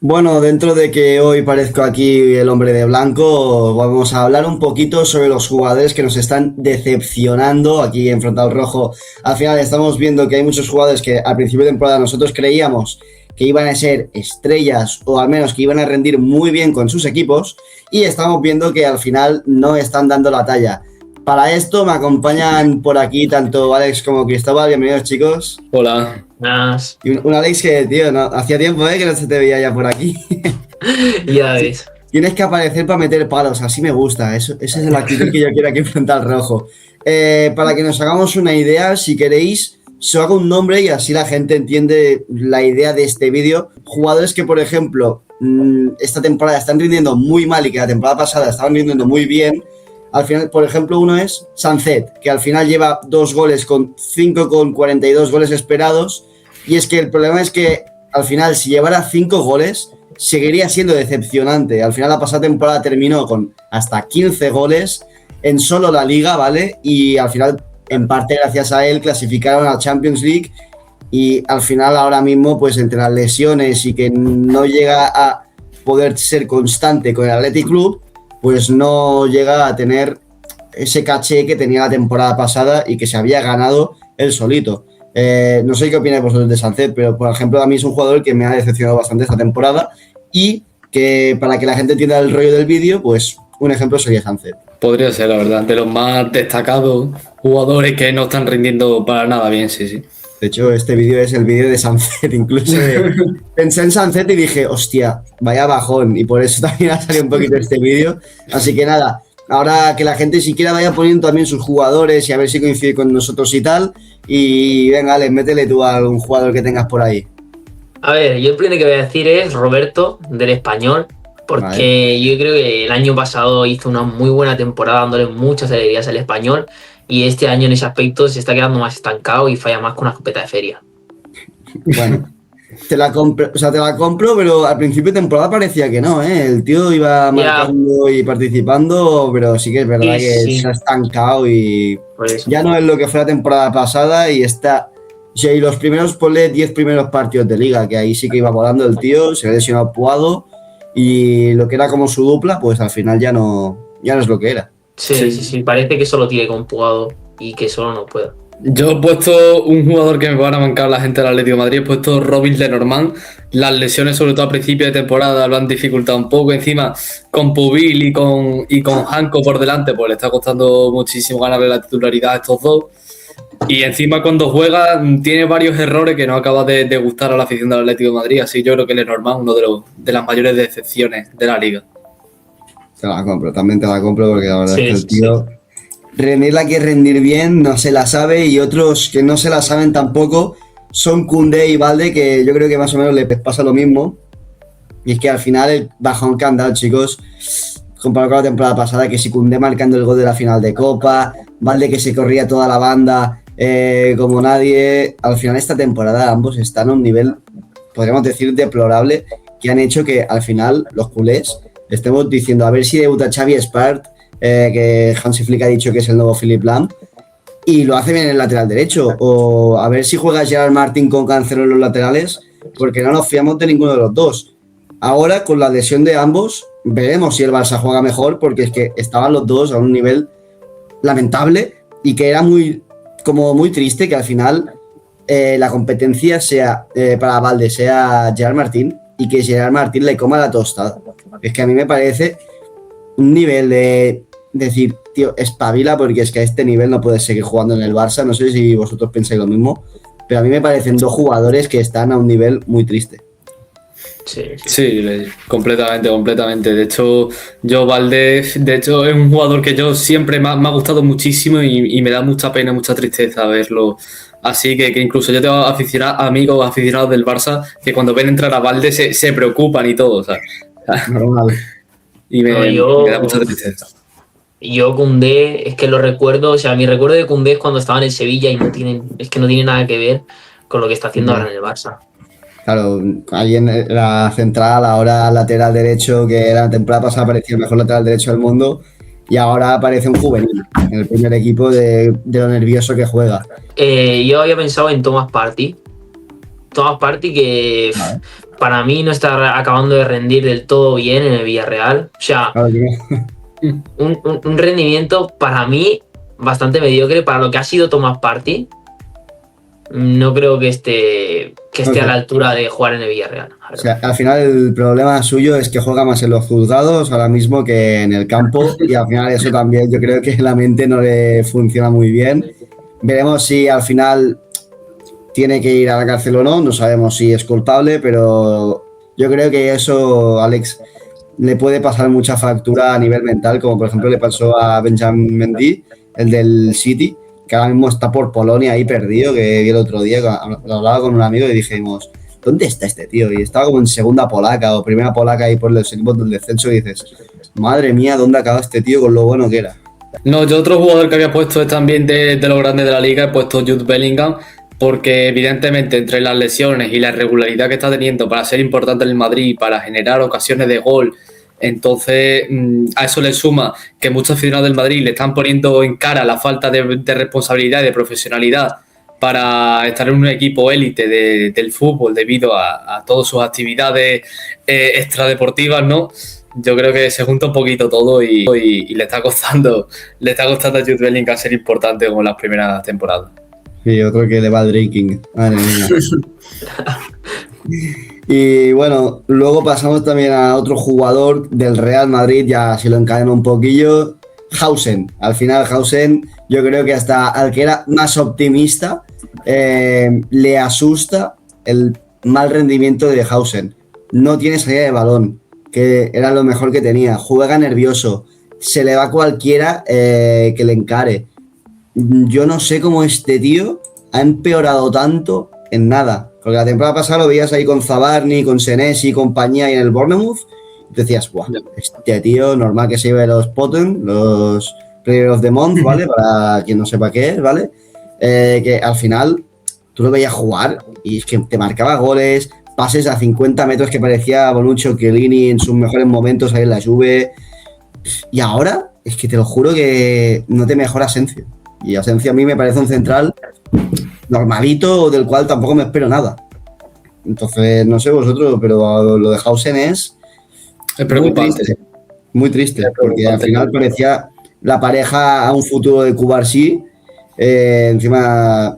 Bueno, dentro de que hoy parezco aquí el hombre de blanco, vamos a hablar un poquito sobre los jugadores que nos están decepcionando aquí en Frontal Rojo. Al final estamos viendo que hay muchos jugadores que al principio de temporada nosotros creíamos que iban a ser estrellas o al menos que iban a rendir muy bien con sus equipos y estamos viendo que al final no están dando la talla. Para esto me acompañan por aquí tanto Alex como Cristóbal. Bienvenidos, chicos. Hola. Más. Y un Alex que, tío, no, hacía tiempo que no se te veía ya por aquí. Ya ves. Tienes que aparecer para meter palos, así me gusta. Esa es la actitud que yo quiero aquí en Frontal Rojo. Para que nos hagamos una idea, si queréis, os hago un nombre y así la gente entiende la idea de este vídeo. Jugadores que, por ejemplo, esta temporada están rindiendo muy mal y que la temporada pasada estaban rindiendo muy bien. Al final, por ejemplo, uno es Sancet, que al final lleva 2 goles con 5,42 goles esperados. Y es que el problema es que al final, si llevara 5 goles, seguiría siendo decepcionante. Al final, la pasada temporada terminó con hasta 15 goles en solo la liga, ¿vale? Y al final, en parte gracias a él, clasificaron a Champions League. Y al final, ahora mismo, pues entre las lesiones y que no llega a poder ser constante con el Athletic Club, pues no llega a tener ese caché que tenía la temporada pasada y que se había ganado él solito. No sé qué opináis vosotros de Sancet, pero por ejemplo a mí es un jugador que me ha decepcionado bastante esta temporada y que para que la gente entienda el rollo del vídeo, pues un ejemplo sería Sancet. Podría ser, la verdad, de los más destacados jugadores que no están rindiendo para nada bien, sí. De hecho, este vídeo es el vídeo de Sancet, incluso pensé en Sancet y dije, hostia, vaya bajón, y por eso también ha salido un poquito este vídeo. Así que nada, ahora que la gente siquiera vaya poniendo también sus jugadores y a ver si coincide con nosotros y tal. Y venga, Alex, métele tú a algún jugador que tengas por ahí. A ver, yo el primero que voy a decir es Roberto, del Español, porque vale. Yo creo que el año pasado hizo una muy buena temporada dándole muchas alegrías al Español y este año en ese aspecto se está quedando más estancado y falla más con una escopeta de feria. Bueno, te la compro, pero al principio de temporada parecía que no, ¿eh? El tío iba marcando y participando, pero sí que es verdad que se ha estancado y ya no es lo que fue la temporada pasada y está... Y los primeros, ponle 10 primeros partidos de liga, que ahí sí que iba volando el tío, se había lesionado Puado y lo que era como su dupla, pues al final ya no es lo que era. Sí, parece que solo tiene con Puado y que solo no puede. Yo he puesto un jugador que me van a bancar la gente del Atlético de Madrid, he puesto Robin Lenormand. Las lesiones, sobre todo a principio de temporada, lo han dificultado un poco. Encima, con Pubil y con Hanco por delante, pues le está costando muchísimo ganarle la titularidad a estos dos. Y encima cuando juega tiene varios errores que no acaba de gustar a la afición del Atlético de Madrid. Así yo creo que Lenormand es uno de las mayores decepciones de la liga. También te la compro porque la verdad es que el tío... Rendirla que rendir bien, no se la sabe, y otros que no se la saben tampoco son Koundé y Balde, que yo creo que más o menos les pasa lo mismo. Y es que al final el bajón que han dado, chicos, comparado con la temporada pasada, que si Koundé marcando el gol de la final de Copa, Balde que se corría toda la banda como nadie, al final esta temporada ambos están a un nivel, podríamos decir, deplorable, que han hecho que al final los culés estemos diciendo a ver si debuta Xavi Espart, que Hansi Flick ha dicho que es el nuevo Philipp Lahm y lo hace bien en el lateral derecho, o a ver si juega Gerard Martín con Cancelo en los laterales, porque no nos fiamos de ninguno de los dos. Ahora con la lesión de ambos veremos si el Barça juega mejor, porque es que estaban los dos a un nivel lamentable y que era muy triste que al final la competencia sea para Balde sea Gerard Martín y que Gerard Martín le coma la tostada. Es que a mí me parece un nivel de decir, tío, espabila, porque es que a este nivel no puedes seguir jugando en el Barça. No sé si vosotros pensáis lo mismo, pero a mí me parecen dos jugadores que están a un nivel muy triste. Sí, completamente. De hecho, yo Valdés, es un jugador que yo siempre me ha gustado muchísimo y me da mucha pena, mucha tristeza verlo. Así que incluso yo tengo amigos aficionados del Barça que cuando ven entrar a Valdés se preocupan y todo, ¿sabes? Normal. Y me da mucha tristeza. Yo Koundé, es que lo recuerdo, o sea, mi recuerdo de Koundé es cuando estaba en el Sevilla y no tiene nada que ver con lo que está haciendo ahora en el Barça. Claro, ahí en la central, ahora lateral derecho, que la temporada pasada parecía el mejor lateral derecho del mundo, y ahora aparece un juvenil en el primer equipo de lo nervioso que juega. Yo había pensado en Thomas Partey que para mí no está acabando de rendir del todo bien en el Villarreal. O sea, un rendimiento para mí bastante mediocre para lo que ha sido Thomas Partey. No creo que esté a la altura de jugar en el Villarreal. O sea, al final el problema suyo es que juega más en los juzgados ahora mismo que en el campo y al final eso también yo creo que la mente no le funciona muy bien. Veremos si al final tiene que ir a la cárcel o no sabemos si es culpable, pero yo creo que eso, Alex, le puede pasar mucha factura a nivel mental, como por ejemplo le pasó a Benjamin Mendy, el del City, que ahora mismo está por Polonia ahí perdido, que vi el otro día, lo hablaba con un amigo y dijimos, ¿dónde está este tío? Y estaba como en segunda polaca o primera polaca ahí por los equipos del descenso y dices, madre mía, ¿dónde acaba este tío con lo bueno que era? No, yo otro jugador que había puesto es también de los grandes de la liga, he puesto Jude Bellingham, porque evidentemente entre las lesiones y la irregularidad que está teniendo para ser importante en el Madrid, para generar ocasiones de gol, entonces a eso le suma que muchos aficionados del Madrid le están poniendo en cara la falta de responsabilidad y de profesionalidad para estar en un equipo élite del fútbol debido a todas sus actividades extradeportivas, ¿no? Yo creo que se junta un poquito todo y le está costando a Jude Bellingham ser importante como en las primeras temporadas. Sí, otro que le va al drinking. Madre mía. Y bueno, luego pasamos también a otro jugador del Real Madrid, ya si lo encadeno un poquillo, Hausen. Al final Hausen, yo creo que hasta al que era más optimista, le asusta el mal rendimiento de Hausen. No tiene salida de balón, que era lo mejor que tenía. Juega nervioso, se le va cualquiera que le encare. Yo no sé cómo este tío ha empeorado tanto en nada. Porque la temporada pasada lo veías ahí con Zabarni, con Senesi y compañía y en el Bournemouth. Y te decías, guau, este tío normal que se lleve los Potten, los Player of the Month, ¿vale? Para quien no sepa qué es, ¿vale? Que al final tú lo veías jugar y es que te marcaba goles, pases a 50 metros que parecía Bonucci o Chiellini en sus mejores momentos ahí en la Juve. Y ahora es que te lo juro que no te mejora Asensio. Y Asensio a mí me parece un central normalito, del cual tampoco me espero nada. Entonces, no sé vosotros, pero lo de Hausen es preocupante. Muy triste, porque al final parecía la pareja a un futuro de Cubarsí. Encima,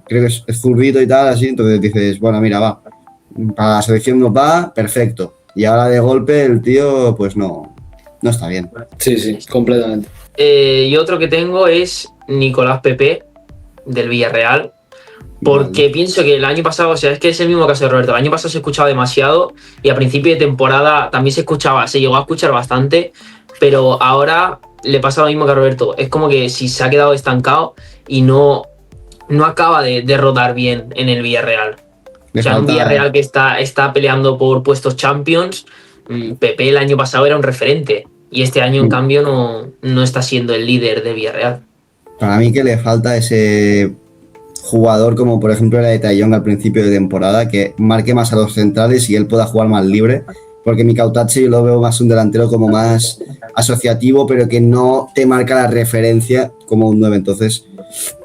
creo que es zurdito y tal, así. Entonces dices, bueno, mira, va. Para la selección nos va, perfecto. Y ahora de golpe el tío, pues no está bien. Sí, completamente. Y otro que tengo es Nicolás Pepe, del Villarreal, porque pienso que el año pasado, o sea, es que es el mismo caso de Roberto, el año pasado se escuchaba demasiado y a principio de temporada también se llegó a escuchar bastante, pero ahora le pasa lo mismo que a Roberto, es como que si se ha quedado estancado y no acaba de rodar bien en el Villarreal. O sea, un Villarreal que está peleando por puestos Champions, Pepe el año pasado era un referente y este año en cambio no está siendo el líder de Villarreal. Para mí que le falta ese jugador como por ejemplo era de Tallón al principio de temporada, que marque más a los centrales y él pueda jugar más libre, porque Mikautadze yo lo veo más un delantero como más asociativo, pero que no te marca la referencia como un 9. Entonces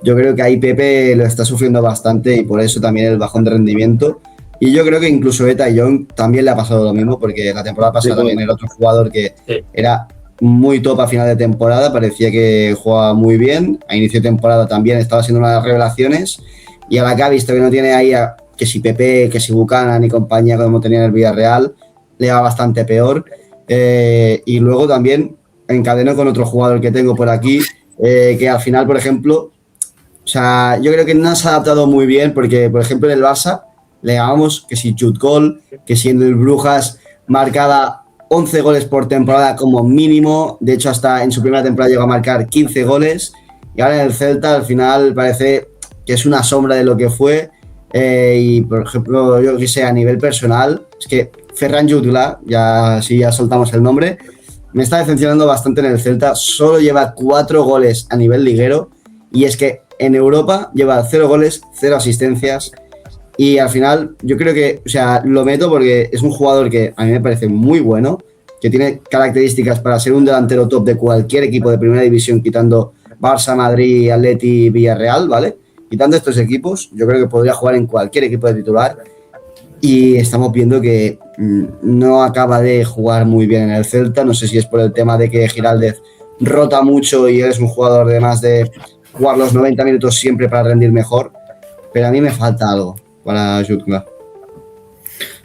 yo creo que ahí Pepe lo está sufriendo bastante y por eso también el bajón de rendimiento. Y yo creo que incluso Eta Young también le ha pasado lo mismo, porque la temporada pasada también era otro jugador que era muy top a final de temporada, parecía que jugaba muy bien, a inicio de temporada también estaba siendo una de las revelaciones, y ahora que ha visto que no tiene ahí que si Pepe, que si Buchanan y compañía como tenía en el Villarreal, le va bastante peor. Y luego también encadeno con otro jugador que tengo por aquí, que al final, por ejemplo, o sea, yo creo que no se ha adaptado muy bien, porque por ejemplo en el Barça le llamamos que si Jude Gol, que si en el Brujas marcaba 11 goles por temporada como mínimo, de hecho hasta en su primera temporada llegó a marcar 15 goles, y ahora en el Celta al final parece que es una sombra de lo que fue. Y por ejemplo, yo que sé, a nivel personal, es que Ferran Jutgla, ya soltamos el nombre, me está decepcionando bastante en el Celta, solo lleva 4 goles a nivel liguero, y es que en Europa lleva 0 goles, 0 asistencias. Y al final yo creo que, o sea, lo meto porque es un jugador que a mí me parece muy bueno, que tiene características para ser un delantero top de cualquier equipo de primera división, quitando Barça, Madrid, Atleti, Villarreal, ¿vale? Quitando estos equipos, yo creo que podría jugar en cualquier equipo de titular. y estamos viendo que no acaba de jugar muy bien en el Celta. No sé si es por el tema de que Giraldez rota mucho y es un jugador de más de jugar los 90 minutos siempre para rendir mejor, pero a mí me falta algo para Jutgla.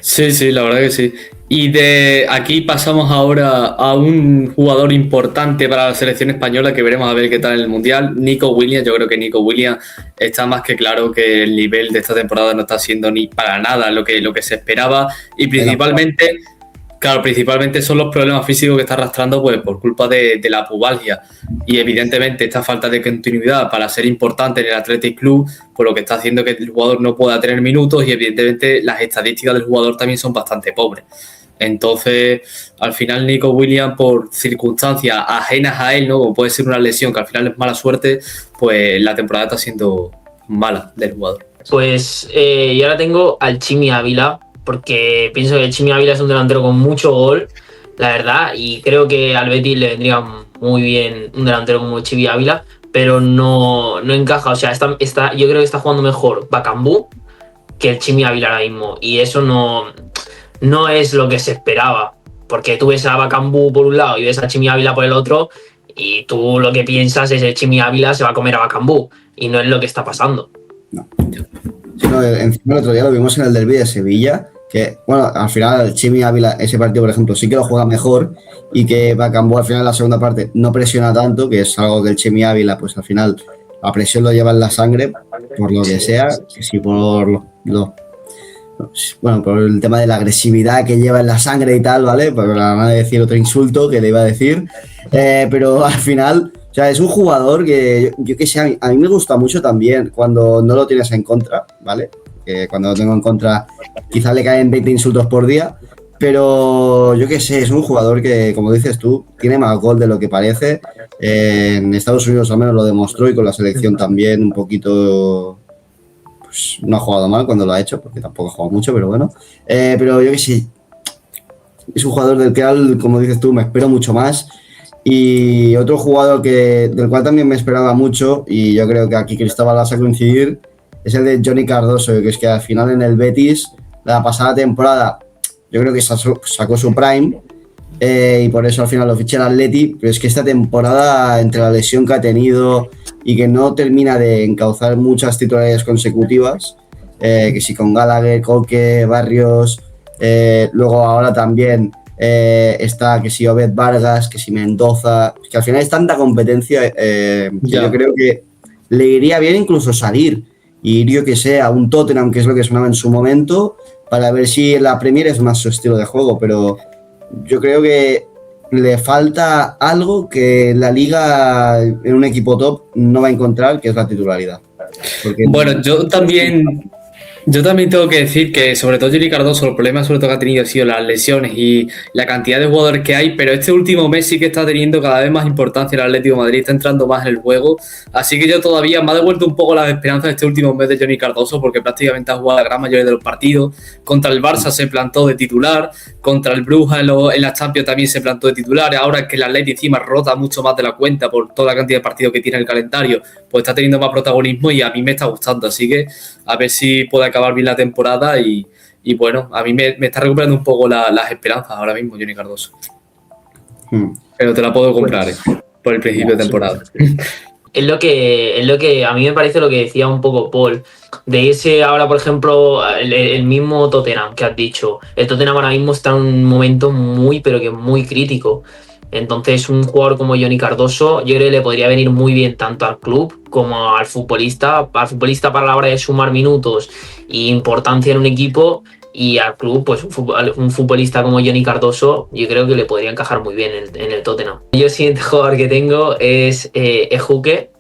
Sí, la verdad que sí. Y de aquí pasamos ahora a un jugador importante para la selección española que veremos a ver qué tal en el Mundial, Nico Williams. Yo creo que Nico Williams está más que claro que el nivel de esta temporada no está siendo ni para nada lo que se esperaba y principalmente son los problemas físicos que está arrastrando pues por culpa de la pubalgia y evidentemente esta falta de continuidad para ser importante en el Athletic Club, por lo que está haciendo que el jugador no pueda tener minutos y evidentemente las estadísticas del jugador también son bastante pobres. Entonces, al final Nico Williams, por circunstancias ajenas a él, ¿no? Como puede ser una lesión, que al final es mala suerte, pues la temporada está siendo mala del jugador. Pues yo ahora tengo al Chimi Ávila, porque pienso que el Chimi Ávila es un delantero con mucho gol, la verdad, y creo que al Betis le vendría muy bien un delantero como Chimi Ávila, pero no encaja. O sea, yo creo que está jugando mejor Bakambu que el Chimi Ávila ahora mismo, y eso no es lo que se esperaba, porque tú ves a Bakambu por un lado y ves a Chimi Ávila por el otro, y tú lo que piensas es que el Chimi Ávila se va a comer a Bakambu, y no es lo que está pasando. No. Encima el otro día lo vimos en el derbi de Sevilla, que, bueno, al final el Chimi Ávila, ese partido, por ejemplo, sí que lo juega mejor y que Bakambu al final en la segunda parte no presiona tanto, que es algo que el Chimi Ávila, pues al final la presión lo lleva en la sangre, por lo que sea, que si por por el tema de la agresividad que lleva en la sangre y tal, ¿vale? Para no decir otro insulto que le iba a decir, pero al final, o sea, es un jugador que yo que sé, a mí me gusta mucho también cuando no lo tienes en contra, ¿vale? Que cuando lo tengo en contra quizás le caen 20 insultos por día, pero yo que sé, es un jugador que, como dices tú, tiene más gol de lo que parece. En Estados Unidos al menos lo demostró y con la selección también un poquito. Pues no ha jugado mal cuando lo ha hecho, porque tampoco ha jugado mucho, pero bueno. Pero yo que sé, es un jugador del que, como dices tú, me espero mucho más. Y otro jugador del cual también me esperaba mucho, y yo creo que aquí Cristóbal vas a coincidir, es el de Johnny Cardoso, que es que al final en el Betis, la pasada temporada, yo creo que sacó su prime, y por eso al final lo fiché al Atleti, pero es que esta temporada, entre la lesión que ha tenido y que no termina de encauzar muchas titularidades consecutivas, que si con Gallagher, Coque, Barrios, luego ahora también está que si Obed Vargas, que si Mendoza, que al final es tanta competencia que yo creo que le iría bien incluso salir y ir yo que sé a un Tottenham, que es lo que sonaba en su momento, para ver si la Premier es más su estilo de juego, pero yo creo que le falta algo que la liga en un equipo top no va a encontrar, que es la titularidad. Porque bueno, yo también tengo que decir que sobre todo Johnny Cardoso, el problema sobre todo que ha tenido ha sido las lesiones y la cantidad de jugadores que hay, pero este último mes sí que está teniendo cada vez más importancia el Atlético de Madrid, está entrando más en el juego, así que yo todavía me ha devuelto un poco las esperanzas de este último mes de Johnny Cardoso, porque prácticamente ha jugado la gran mayoría de los partidos. Contra el Barça se plantó de titular, contra el Bruja en la Champions también se plantó de titular, ahora que el Atlético encima rota mucho más de la cuenta por toda la cantidad de partidos que tiene el calendario, pues está teniendo más protagonismo y a mí me está gustando, así que a ver si puede acabar bien la temporada y bueno, a mí me está recuperando un poco las esperanzas ahora mismo Johnny Cardoso. Pero te la puedo comprar por el principio de temporada. Es lo que a mí me parece lo que decía un poco Paul, de irse ahora, por ejemplo, el mismo Tottenham que has dicho. El Tottenham ahora mismo está en un momento muy, pero que muy crítico. Entonces, un jugador como Johnny Cardoso, yo creo que le podría venir muy bien tanto al club como al futbolista. Al futbolista para la hora de sumar minutos e importancia en un equipo, y al club, pues un futbolista como Johnny Cardoso, yo creo que le podría encajar muy bien en el Tottenham. Yo el siguiente jugador que tengo es Ejuke,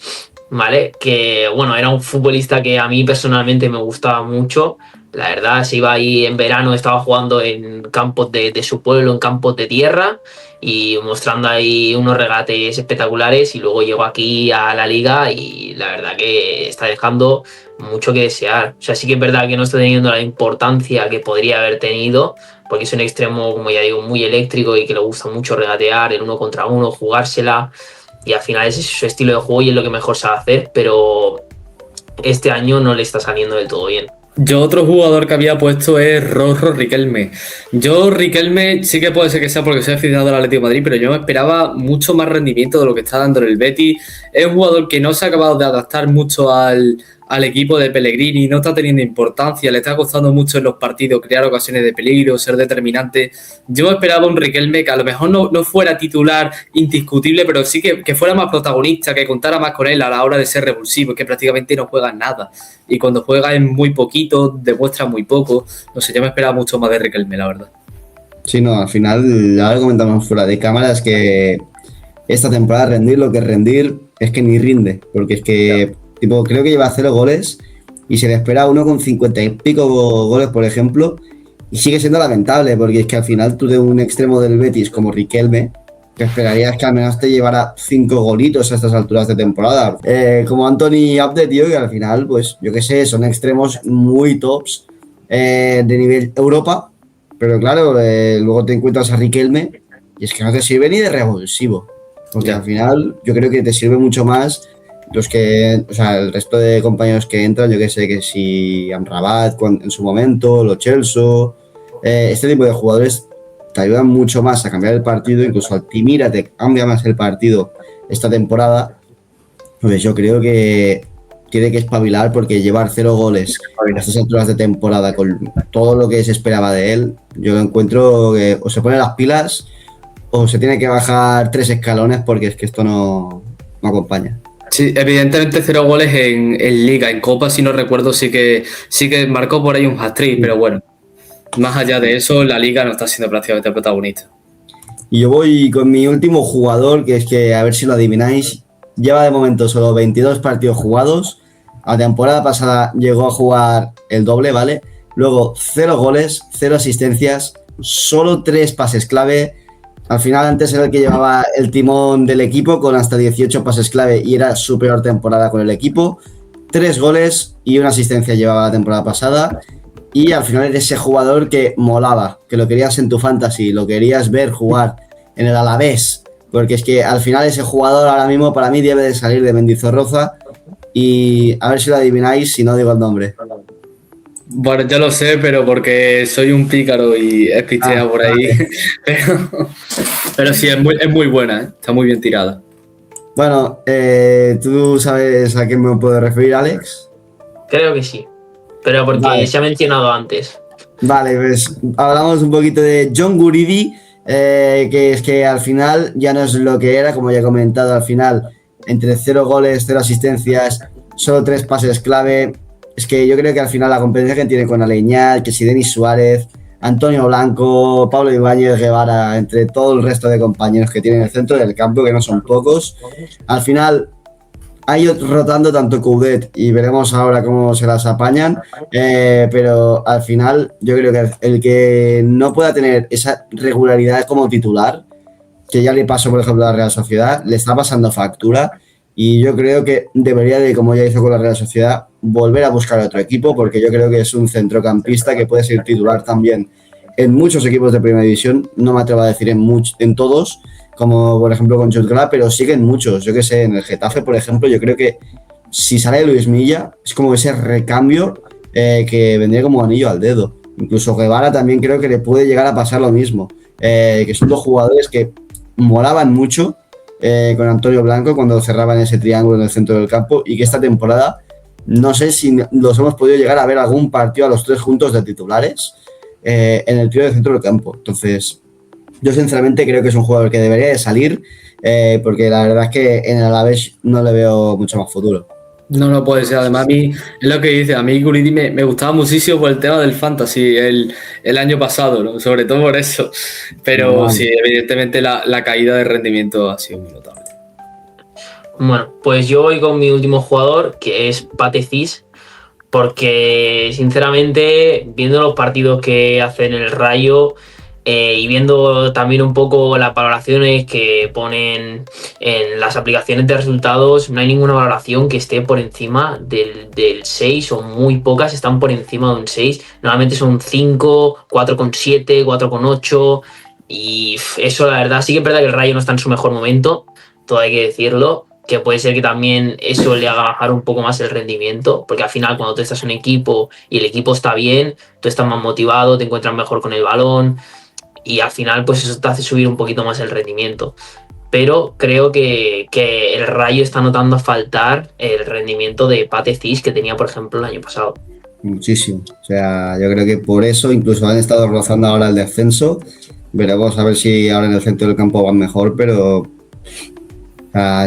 ¿vale? Que, bueno, era un futbolista que a mí personalmente me gustaba mucho. La verdad, se iba ahí en verano, estaba jugando en campos de su pueblo, en campos de tierra, y mostrando ahí unos regates espectaculares, y luego llegó aquí a la liga y la verdad que está dejando mucho que desear. O sea, sí que es verdad que no está teniendo la importancia que podría haber tenido, porque es un extremo, como ya digo, muy eléctrico y que le gusta mucho regatear, el 1 contra 1, jugársela, y al final ese es su estilo de juego y es lo que mejor sabe hacer, pero este año no le está saliendo del todo bien. Yo otro jugador que había puesto es Rorro Riquelme. Yo Riquelme sí que puede ser que sea porque soy aficionado al Atlético de Madrid, pero yo me esperaba mucho más rendimiento de lo que está dando en el Betis. Es un jugador que no se ha acabado de adaptar mucho al equipo de Pellegrini, no está teniendo importancia, le está costando mucho en los partidos crear ocasiones de peligro, ser determinante. Yo esperaba un Riquelme que a lo mejor no fuera titular indiscutible, pero sí que fuera más protagonista, que contara más con él a la hora de ser revulsivo, que prácticamente no juega nada. Y cuando juega es muy poquito, demuestra muy poco. No sé, yo me esperaba mucho más de Riquelme, la verdad. Sí, no, al final, ahora comentamos fuera de cámaras que esta temporada rendir lo que es rendir es que ni rinde, porque es que tipo, creo que lleva 0 goles y se le espera uno con 50 y pico goles, por ejemplo, y sigue siendo lamentable, porque es que al final tú de un extremo del Betis como Riquelme, te esperarías que al menos te llevara 5 golitos a estas alturas de temporada. Como Anthony Abde, tío, que al final, pues yo qué sé, son extremos muy tops de nivel Europa, pero claro, luego te encuentras a Riquelme y es que no te sirve ni de revulsivo, porque al final yo creo que te sirve mucho más el resto de compañeros que entran, yo que sé, que si Amrabat en su momento, Lo Celso, este tipo de jugadores te ayudan mucho más a cambiar el partido, incluso Altimira te cambia más el partido esta temporada. Pues yo creo que tiene que espabilar, porque llevar 0 goles a estas alturas de temporada con todo lo que se esperaba de él, yo encuentro que o se pone las pilas o se tiene que bajar 3 escalones, porque es que esto no acompaña. Sí, evidentemente 0 goles en Liga, en Copa, si no recuerdo, sí que marcó por ahí un hat-trick, pero bueno, más allá de eso, la Liga no está siendo prácticamente protagonista. Y yo voy con mi último jugador, que es que, a ver si lo adivináis, lleva de momento solo 22 partidos jugados. La temporada pasada llegó a jugar el doble, ¿vale? Luego 0 goles, 0 asistencias, solo 3 pases clave. Al final antes era el que llevaba el timón del equipo con hasta 18 pases clave y era su peor temporada con el equipo. 3 goles y una asistencia llevaba la temporada pasada. Y al final era ese jugador que molaba, que lo querías en tu fantasy, lo querías ver jugar en el Alavés, porque es que al final ese jugador ahora mismo para mí debe de salir de Mendizorroza, y a ver si lo adivináis si no digo el nombre. Bueno, yo lo sé, pero porque soy un pícaro y he pisteado por ahí. Pero sí, es muy buena, ¿eh? Está muy bien tirada. Bueno, ¿tú sabes a quién me puedo referir, Alex? Creo que sí, pero porque se ha mencionado antes. Vale, pues hablamos un poquito de John Guridi, que es que al final ya no es lo que era, como ya he comentado, al final entre 0 goles, 0 asistencias, solo 3 pases clave. Es que yo creo que al final la competencia que tiene con Aleñá, que si Denis Suárez, Antonio Blanco, Pablo Ibáñez Guevara, entre todo el resto de compañeros que tienen en el centro del campo, que no son pocos, al final ha ido rotando tanto Coudet y veremos ahora cómo se las apañan, pero al final yo creo que el que no pueda tener esa regularidad como titular, que ya le pasó por ejemplo a la Real Sociedad, le está pasando factura, y yo creo que debería de, como ya hizo con la Real Sociedad, volver a buscar otro equipo, porque yo creo que es un centrocampista que puede ser titular también en muchos equipos de primera división. No me atrevo a decir en todos, como por ejemplo con Jutgla, pero siguen muchos. Yo que sé, en el Getafe, por ejemplo, yo creo que si sale Luis Milla, es como ese recambio que vendría como anillo al dedo. Incluso Guevara también creo que le puede llegar a pasar lo mismo, que son 2 jugadores que molaban mucho con Antonio Blanco cuando cerraban ese triángulo en el centro del campo, y que esta temporada no sé si los hemos podido llegar a ver algún partido a los 3 juntos de titulares en el trío del centro del campo. Entonces yo sinceramente creo que es un jugador que debería de salir, porque la verdad es que en el Alavés no le veo mucho más futuro. No puede ser. Además, a mí, es lo que dice, a mí Guridi me gustaba muchísimo por el tema del fantasy el año pasado, ¿no? Sobre todo por eso. Pero sí, evidentemente la caída de rendimiento ha sido muy notable. Bueno, pues yo voy con mi último jugador, que es Pate Ciss, porque sinceramente, viendo los partidos que hace en el Rayo, y viendo también un poco las valoraciones que ponen en las aplicaciones de resultados, no hay ninguna valoración que esté por encima del 6, o muy pocas están por encima de un 6. Normalmente son 5, 4,7, 4,8, y eso la verdad sí que es verdad que el Rayo no está en su mejor momento, todo hay que decirlo, que puede ser que también eso le haga bajar un poco más el rendimiento, porque al final cuando tú estás en un equipo y el equipo está bien, tú estás más motivado, te encuentras mejor con el balón y al final pues eso te hace subir un poquito más el rendimiento. Pero creo que el Rayo está notando a faltar el rendimiento de Pate Ciss que tenía, por ejemplo, el año pasado. Muchísimo. O sea, yo creo que por eso incluso han estado rozando ahora el descenso. Veremos a ver si ahora en el centro del campo van mejor, pero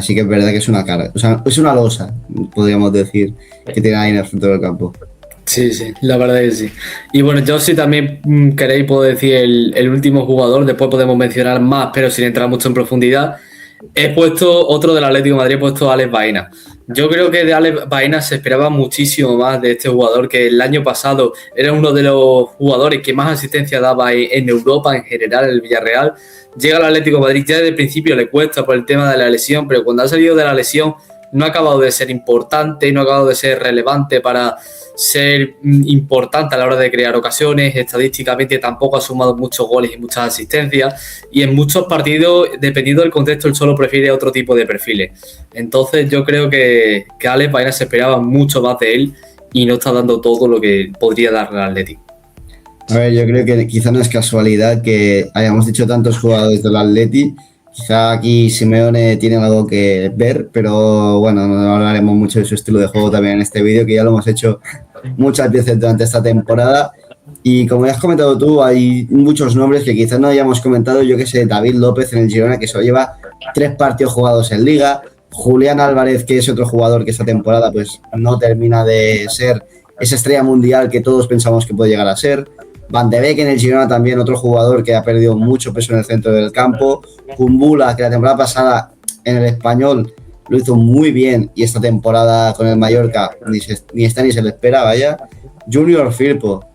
sí que es verdad que es una cara. O sea, es una losa, podríamos decir, que tiene ahí en el centro del campo. Sí, la verdad es que sí. Y bueno, yo si también queréis puedo decir el último jugador, después podemos mencionar más, pero sin entrar mucho en profundidad. He puesto otro del Atlético de Madrid, he puesto a Alex Baena. Yo creo que de Alex Baena se esperaba muchísimo más de este jugador, que el año pasado era uno de los jugadores que más asistencia daba en Europa en general, en el Villarreal. Llega al Atlético de Madrid, ya desde el principio le cuesta por el tema de la lesión, pero cuando ha salido de la lesión no ha acabado de ser importante, no ha acabado de ser relevante para ser importante a la hora de crear ocasiones. Estadísticamente tampoco ha sumado muchos goles y muchas asistencias, y en muchos partidos, dependiendo del contexto, él solo prefiere otro tipo de perfiles. Entonces yo creo que Alex Baena se esperaba mucho más de él y no está dando todo lo que podría darle al Atlético. A ver, yo creo que quizá no es casualidad que hayamos dicho tantos jugadores del Atleti. Quizá aquí Simeone tiene algo que ver, pero bueno, no hablaremos mucho de su estilo de juego también en este vídeo, que ya lo hemos hecho muchas veces durante esta temporada. Y como ya has comentado tú, hay muchos nombres que quizás no hayamos comentado. Yo que sé, David López en el Girona, que solo lleva 3 partidos jugados en Liga. Julián Álvarez, que es otro jugador que esta temporada pues no termina de ser esa estrella mundial que todos pensamos que puede llegar a ser. Van de Beek en el Girona también, otro jugador que ha perdido mucho peso en el centro del campo. Kumbula, que la temporada pasada en el Español lo hizo muy bien y esta temporada con el Mallorca ni está ni se le espera, vaya. Junior Firpo,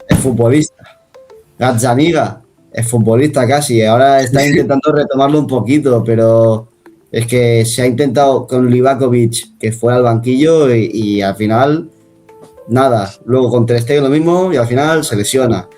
es futbolista. Gazzaniga, es futbolista casi. Ahora está intentando retomarlo un poquito, pero es que se ha intentado con Livakovic, que fue al banquillo y al final nada. Luego con Ter Stegen lo mismo y al final se lesiona.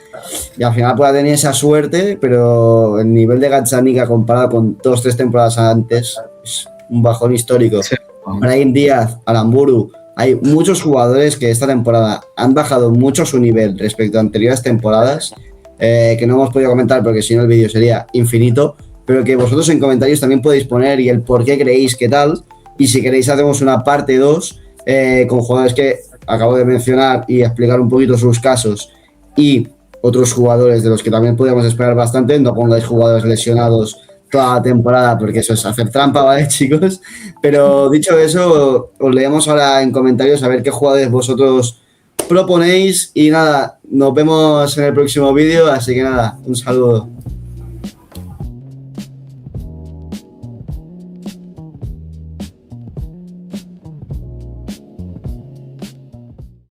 Y al final puede tener esa suerte, pero el nivel de Gazzaniga comparado con 2-3 temporadas antes es un bajón histórico. Sí. Brahim Díaz, Aramburu, hay muchos jugadores que esta temporada han bajado mucho su nivel respecto a anteriores temporadas, que no hemos podido comentar porque si no el vídeo sería infinito, pero que vosotros en comentarios también podéis poner y el por qué creéis que tal, y si queréis hacemos una parte 2 con jugadores que acabo de mencionar y explicar un poquito sus casos y otros jugadores de los que también podríamos esperar bastante. No pongáis jugadores lesionados toda la temporada porque eso es hacer trampa, ¿vale, chicos? Pero dicho eso, os leemos ahora en comentarios a ver qué jugadores vosotros proponéis y nada, nos vemos en el próximo vídeo, así que nada, un saludo.